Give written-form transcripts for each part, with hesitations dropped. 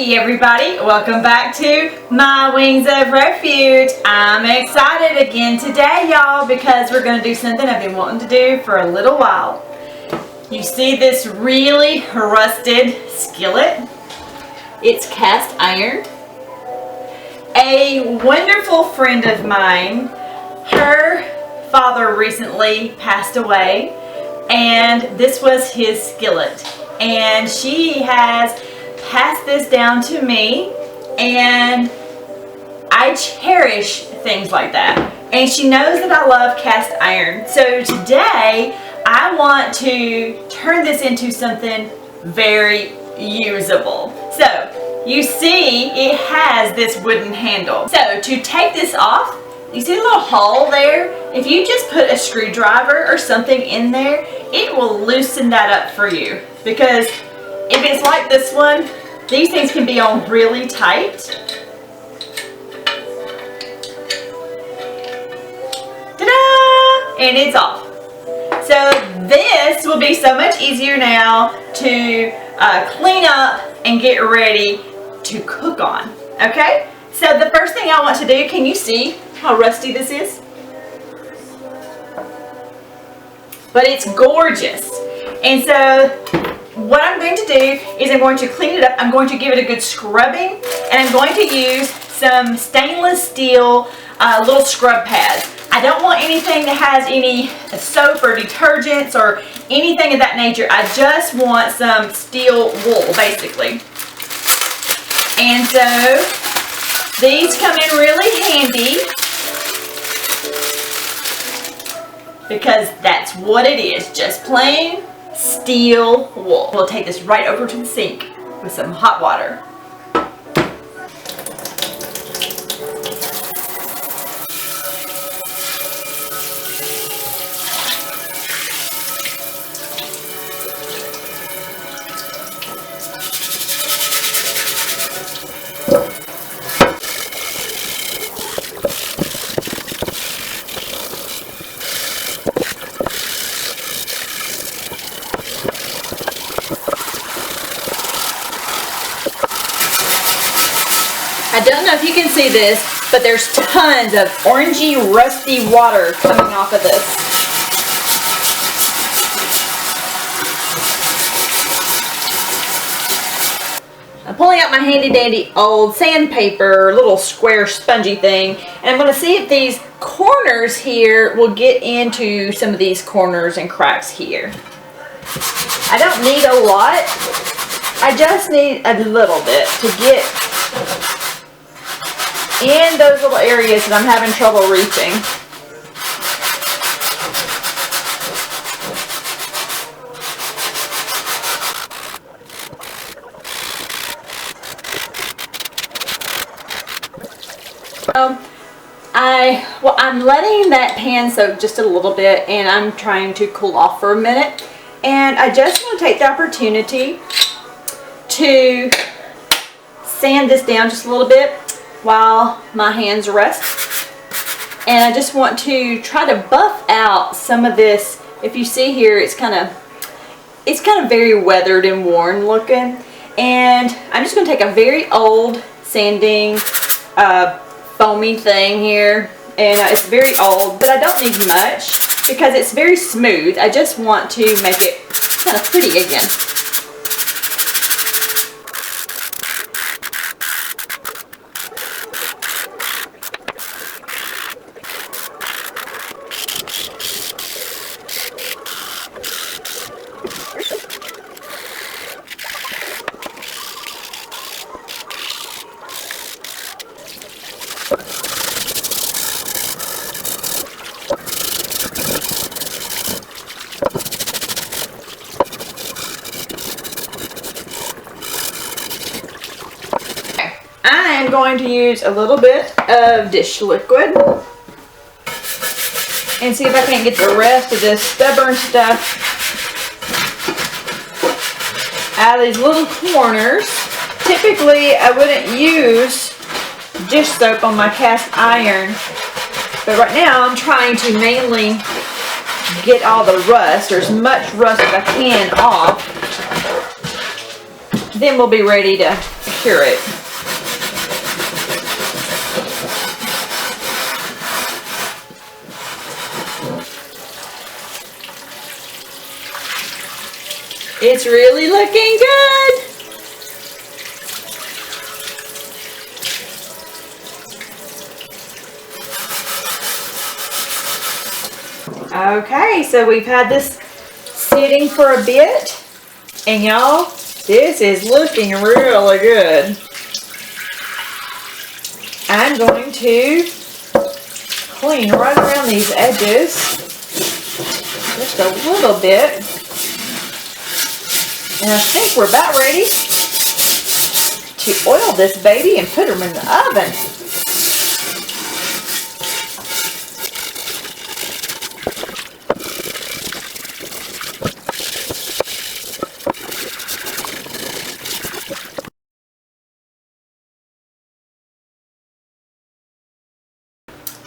Hey everybody, welcome back to My Wings of Refuge. I'm excited again today, y'all, because we're going to do something I've been wanting to do for a little while. You see this really rusted skillet? It's cast iron. A wonderful friend of mine, her father recently passed away, and this was his skillet. And she has passed this down to me, and I cherish things like that. And she knows that I love cast iron. So today, I want to turn this into something very usable. So, you see it has this wooden handle. So, to take this off, you see the little hole there? If you just put a screwdriver or something in there, it will loosen that up for you. Because if it's like this one, these things can be on really tight. Ta-da! And it's off. So this will be so much easier now to clean up and get ready to cook on. Okay? So the first thing I want to do, can you see how rusty this is? But it's gorgeous. And so what I'm going to do is I'm going to clean it up. I'm going to give it a good scrubbing, and I'm going to use some stainless steel little scrub pads. I don't want anything that has any soap or detergents or anything of that nature. I just want some steel wool, basically. And so these come in really handy because that's what it is, just plain steel wool. We'll take this right over to the sink with some hot water. I don't know if you can see this, but there's tons of orangey, rusty water coming off of this. I'm pulling out my handy dandy old sandpaper, little square spongy thing, and I'm going to see if these corners here will get into some of these corners and cracks here. I don't need a lot. I just need a little bit to get in those little areas that I'm having trouble reaching. I'm letting that pan soak just a little bit, and I'm trying to cool off for a minute. And I just want to take the opportunity to sand this down just a little bit while my hands rest. And I just want to try to buff out some of this. If you see here, it's kind of very weathered and worn looking. And I'm just going to take a very old sanding foamy thing here, and it's very old, but I don't need much because it's very smooth. I just want to make it kind of pretty again. I'm going to use a little bit of dish liquid and see if I can't get the rest of this stubborn stuff out of these little corners. Typically, I wouldn't use dish soap on my cast iron, but right now I'm trying to mainly get all the rust, or as much rust as I can, off. Then we'll be ready to secure it. It's really looking good. Okay, so we've had this sitting for a bit, and y'all, this is looking really good. I'm going to clean right around these edges just a little bit, and I think we're about ready to oil this baby and put them in the oven.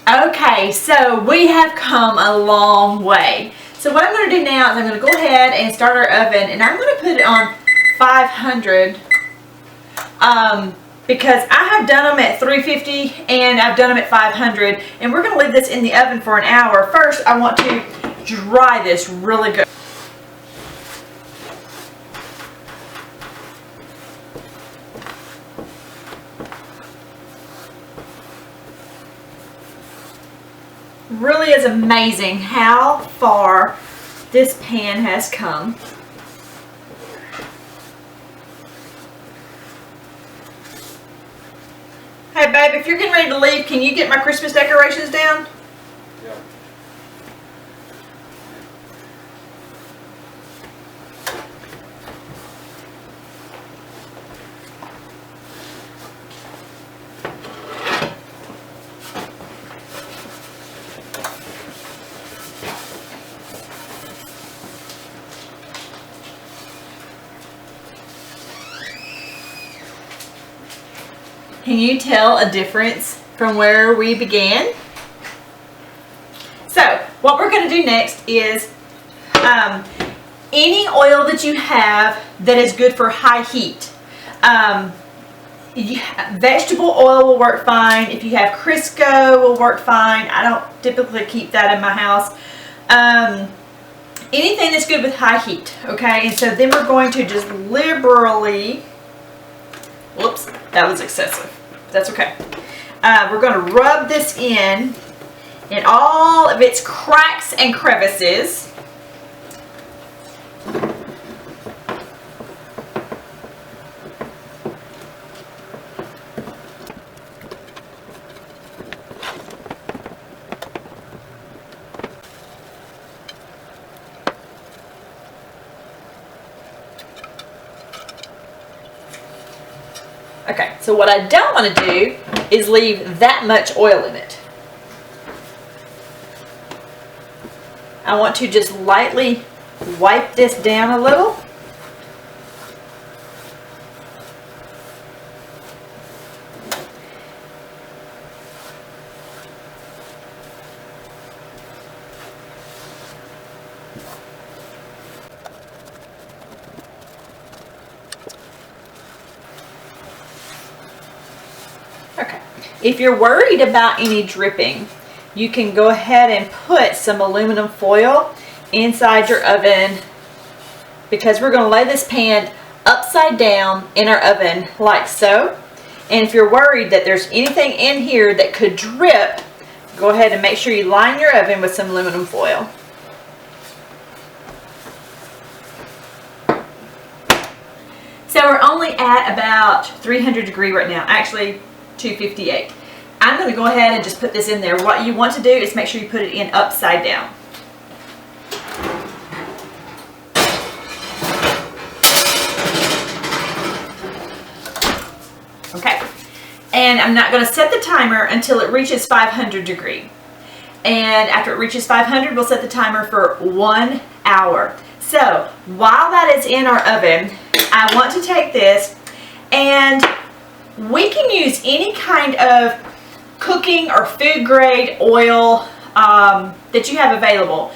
Okay, so we have come a long way. So what I'm going to do now is I'm going to go ahead and start our oven, and I'm going to put it on 500 because I have done them at 350 and I've done them at 500, and we're going to leave this in the oven for an hour. First, I want to dry this really good. Really is amazing how far this pan has come. Hey babe, if you're getting ready to leave, can you get my Christmas decorations down? Yeah. Can you tell a difference from where we began? So what we're going to do next is any oil that you have that is good for high heat. Vegetable oil will work fine. If you have Crisco, will work fine. I don't typically keep that in my house. Anything that's good with high heat, okay? And so then we're going to just liberally, whoops, that was excessive. That's okay. We're going to rub this in all of its cracks and crevices. Okay, so what I don't want to do is leave that much oil in it. I want to just lightly wipe this down a little. Okay, if you're worried about any dripping, you can go ahead and put some aluminum foil inside your oven, because we're going to lay this pan upside down in our oven like so. And if you're worried that there's anything in here that could drip, go ahead and make sure you line your oven with some aluminum foil. So we're only at about 300 degrees right now, actually 258. I'm going to go ahead and just put this in there. What you want to do is make sure you put it in upside down. Okay, and I'm not going to set the timer until it reaches 500 degrees. And after it reaches 500, we'll set the timer for 1 hour. So while that is in our oven, I want to take this, and we can use any kind of cooking or food grade oil that you have available.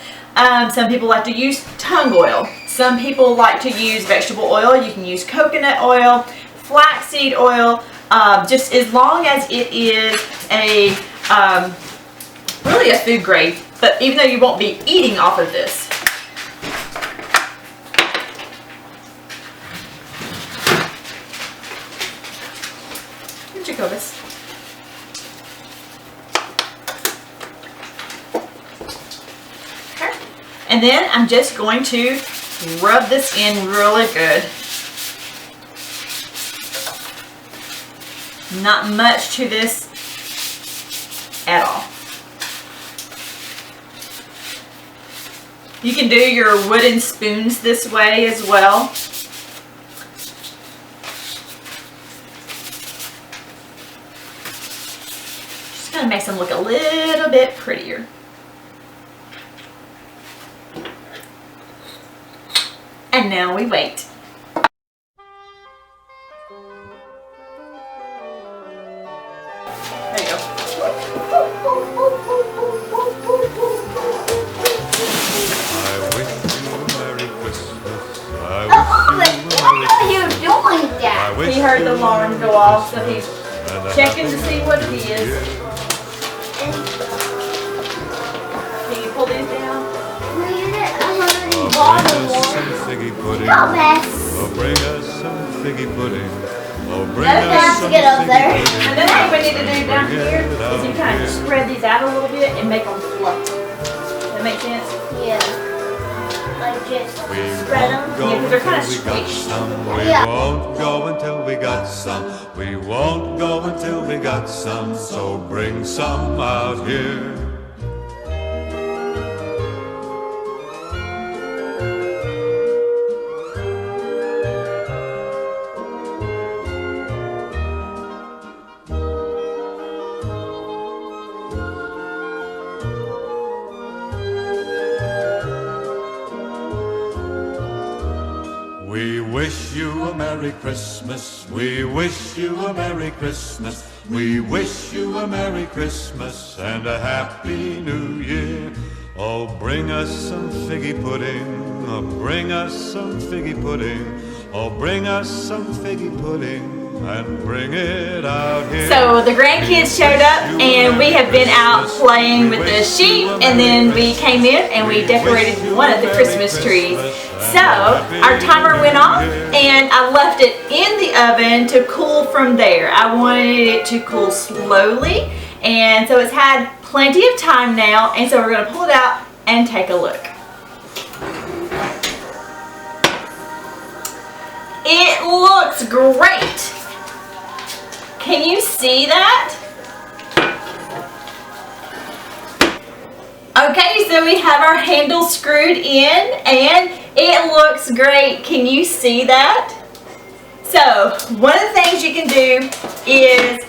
Some people like to use tung oil. Some people like to use vegetable oil. You can use coconut oil, flaxseed oil, just as long as it is a really a food grade, but even though you won't be eating off of this. Here, Jacobus. Okay. And then I'm just going to rub this in really good. Not much to this at all. You can do your wooden spoons this way as well. Just gonna make them look a little bit prettier. And now we wait. There you go. He heard the alarm go off, so he's checking to see what it is. Can you pull these down? Bring us some figgy pudding. To get up there. Another thing we need to do down here is you kind of spread these out a little bit and make them fluffy. That make sense? Yeah. Like just Spread them. Yeah, because they're kind of straight. We won't go until we got some. We won't go until we got some. So bring some out here. We wish you a Merry Christmas. We wish you a Merry Christmas. We wish you a Merry Christmas and a Happy New Year. Oh, bring us some figgy pudding. Oh, bring us some figgy pudding. Oh, bring us some figgy pudding and bring it out here. So the grandkids showed up and we have been out playing with the sheep, and then we came in and we decorated one of the Christmas trees. So our timer went off and I left it in the oven to cool from there. I wanted it to cool slowly, and so it's had plenty of time now, and so we're going to pull it out and take a look. It looks great. Can you see that? Okay, so we have our handle screwed in and it looks great. Can you see that? So one of the things you can do is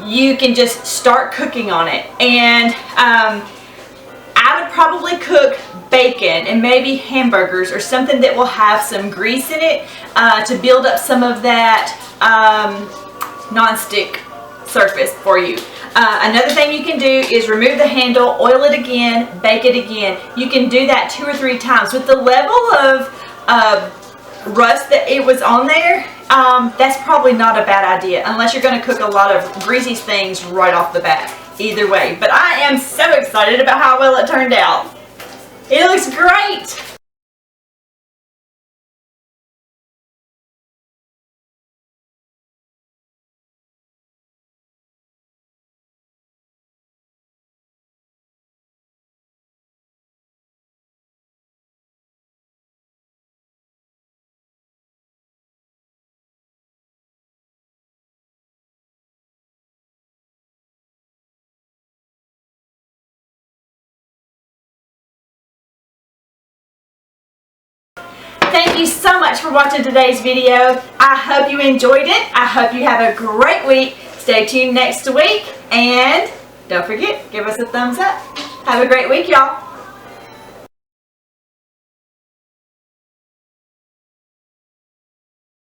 you can just start cooking on it. And I would probably cook bacon and maybe hamburgers or something that will have some grease in it to build up some of that non-stick surface for you. Another thing you can do is remove the handle, oil it again, bake it again. You can do that 2 or 3 times. With the level of rust that it was on there, that's probably not a bad idea unless you're going to cook a lot of greasy things right off the bat. Either way, but I am so excited about how well it turned out. It looks great. Thank you so much for watching today's video. I hope you enjoyed it. I hope you have a great week. Stay tuned next week, and don't forget, give us a thumbs up. Have a great week, y'all.